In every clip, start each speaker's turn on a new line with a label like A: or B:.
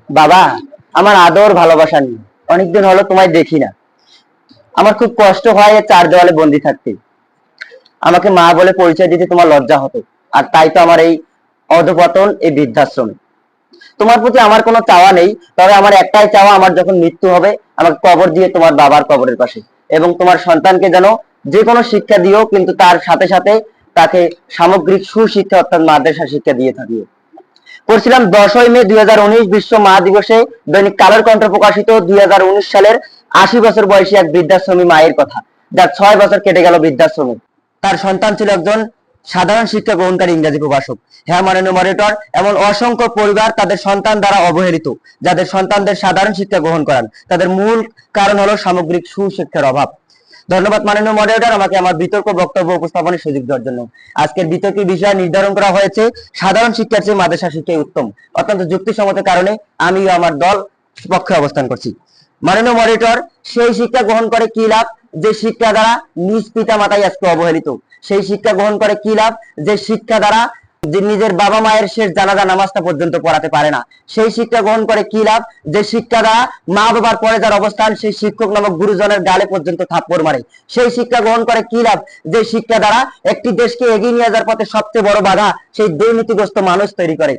A: বাবা, আমার আদর ভালোবাসা নেই। অনেকদিন হলো তোমায় দেখি না। আমার খুব কষ্ট হয় এই চার দেওয়ালে বন্দি থাকতে। আমাকে মা বলে পরিচয় দিতে তোমার লজ্জা হতো, আর তাই তো আমার এই অধপতন এই বৃদ্ধাশ্রমে। তোমার প্রতি আমার কোনো চাওয়া নেই, তবে আমার একটাই চাওয়া, আমার যখন মৃত্যু হবে আমাকে কবর দিয়ে তোমার বাবার কবরের পাশে, এবং তোমার সন্তানকে যেন যে কোনো শিক্ষা দিও, কিন্তু তার সাথে সাথে তাকে সামগ্রিক সুশিক্ষা অর্থাৎ মাদ্রাসা শিক্ষা দিয়ে থাকিও। করছিলাম 10ই মে 2019 বিশ্ব মা দিবসে দৈনিক কালের কণ্ঠ প্রকাশিত 2019 সালের 80 বছর বয়সী এক বৃদ্ধাশ্রমী মায়ের কথা, যার 6 বছর কেটে গেল বৃদ্ধাশ্রমে। তার সন্তান ছিল একজন সাধারণ শিক্ষা গ্রহণকারী ইংরেজি প্রভাষক। হ্যাঁ মাননীয় মডারেটর, এমন অসংখ্য পরিবার তাদের সন্তান দ্বারা অবহেলিত, যাদের সন্তানদের সাধারণ শিক্ষা গ্রহণ করান। তাদের মূল কারণ হলো সামগ্রিক সুশিক্ষার অভাব। ধন্যবাদ মাননীয় মডারেটর, আমাকে আমার বিতর্ক বক্তব্য উপস্থাপনের সুযোগ দেওয়ার জন্য। আজকের বিতর্কের বিষয় নির্ধারণ করা হয়েছে সাধারণ শিক্ষার চেয়ে মাদ্রাসা শিক্ষাই উত্তম। অত্যন্ত যুক্তিসম্মত কারণে আমি ও আমার দল পক্ষে অবস্থান করছি। মাননীয় মডারেটর, সেই শিক্ষা গ্রহণ করে কি লাভ যে শিক্ষা দ্বারা নিজ পিতা মাতাই আজকে অবহেলিত? সেই শিক্ষা গ্রহণ করে কি লাভ যে শিক্ষা দ্বারা যে নিজের বাবা মায়ের শেষ জানাজা নামাজটা পর্যন্ত পড়াতে পারে না? সেই শিক্ষা গ্রহণ করে কি লাভ যে শিক্ষা দ্বারা মা বাবার পরে যার অবস্থান সেই শিক্ষক নামক গুরুজনের গালে পর্যন্ত থাপ্পড় মারে? সেই শিক্ষা গ্রহণ করে কি লাভ যে শিক্ষা দ্বারা একটি দেশকে এগিয়ে নিয়ে যাওয়ার পথে সবচেয়ে বড় বাধা সেই দুর্নীতিগ্রস্ত মানুষ তৈরি করে?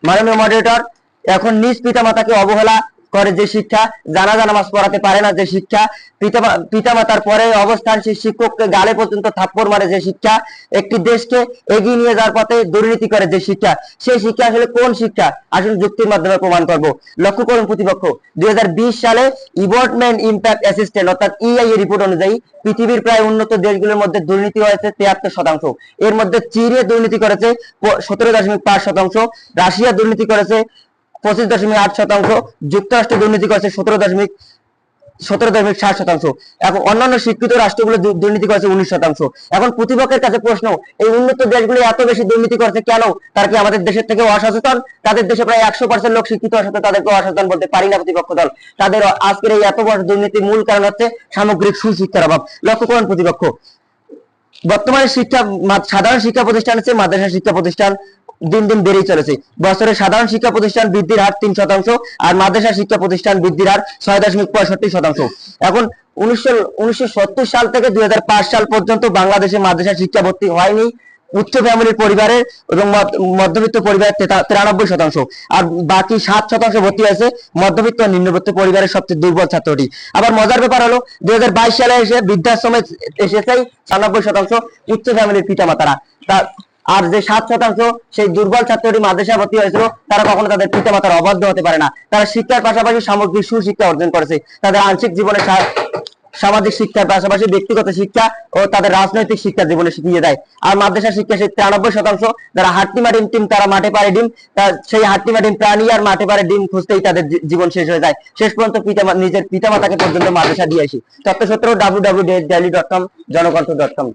A: মাননীয় মডারেটর, এখন নিজ পিতা মাতাকে অবহেলা করে যে শিক্ষা, জানাজা নামাজ পড়াতে পারে না যে শিক্ষা, পিতা মাতার পরে অবস্থান সেই শিক্ষককে গালে পর্যন্ত থাপ্পড় মারে যে শিক্ষা, একটি দেশকে এগিয়ে নিয়ে যাওয়ার পথে দুর্নীতি করে যে শিক্ষা, সেই শিক্ষা আসলে কোন শিক্ষা? আসলে যুক্তির মাধ্যমে প্রমাণ করব। লক্ষ্য করুন প্রতিপক্ষ, 2020 সালে ইভয়েন্টমেন্ট ইম্প্যাক্ট অ্যাসেসমেন্ট অর্থাৎ ইআই এর রিপোর্ট অনুযায়ী পৃথিবীর প্রায় উন্নত দেশগুলোর মধ্যে দুর্নীতি হয়েছে 73%। এর মধ্যে চীনে দুর্নীতি করেছে 17.5%, রাশিয়া দুর্নীতি করেছে 25.8%, যুক্তরাষ্ট্র দুর্নীতি করেছে 17.7%, এবং অন্যান্য স্বীকৃত রাষ্ট্রগুলো দুর্নীতি করেছে 19%। এখন প্রতিপক্ষের কাছে প্রশ্ন, এই উন্নত দেশগুলো এত বেশি দুর্নীতি করছে কেন? তারা কি আমাদের দেশের থেকে অসচেতন? তাদের দেশে প্রায় 100% লোক শিক্ষিত অসচেতন, তাদেরকে অসচেতন বলতে পারি না প্রতিপক্ষ দল। তাদের আজকের এই এত বড় দুর্নীতির মূল কারণ হচ্ছে সামগ্রিক সুশিক্ষার অভাব। লক্ষ্য করুন প্রতিপক্ষ, বর্তমানে সাধারণ শিক্ষা প্রতিষ্ঠানের চেয়ে মাদ্রাসা শিক্ষা প্রতিষ্ঠান দিন দিন বেড়েই চলেছে। বছরে সাধারণ শিক্ষা প্রতিষ্ঠান বৃদ্ধির হার 3%, আর মাদ্রাসা শিক্ষা প্রতিষ্ঠান বৃদ্ধির হার 6.65%। এখন 1970 সাল থেকে 2005 সাল পর্যন্ত বাংলাদেশে মাদ্রাসা শিক্ষা ভর্তি হয়নি উচ্চ ফ্যামিলির পরিবারের এবং মধ্যবিত্ত পরিবারের 93%, আর বাকি 7% ভর্তি হয়েছে মধ্যবিত্ত ও নিম্নবিত্ত পরিবারের সবচেয়ে দুর্বল ছাত্রটি। আবার মজার ব্যাপার হলো 2022 সালে এসে বৃদ্ধাশ্রমে এসেছে 96% উচ্চ ফ্যামিলির পিতামাতারা। আর যে 7% সেই দুর্বল ছাত্রটি মাদ্রাসা ভর্তি হয়েছিল, তারা কখনো তাদের পিতামাতার অবাধ্য হতে পারে না। তারা শিক্ষার পাশাপাশি সামগ্রিক সুশিক্ষা অর্জন করেছে। তাদের আংশিক জীবনে সামাজিক শিক্ষার পাশাপাশি ব্যক্তিগত শিক্ষা ও তাদের রাজনৈতিক শিক্ষা জীবনে শিখিয়ে দেয়। আর মাদ্রাসা শিক্ষা সেই 93%, যারা হাট্টিমাটিম টিম তারা মাঠে পারে ডিম, সেই হাট্টিমাটিম প্রাণী আর মাঠে পারে ডিম খুঁজতেই তাদের জীবন শেষ হয়ে যায়। শেষ পর্যন্ত নিজের পিতামাতাকে পর্যন্ত মাদ্রাসা দিয়ে আসি। তথ্যসূত্র www.daily.com, জনকণ্ঠ.com।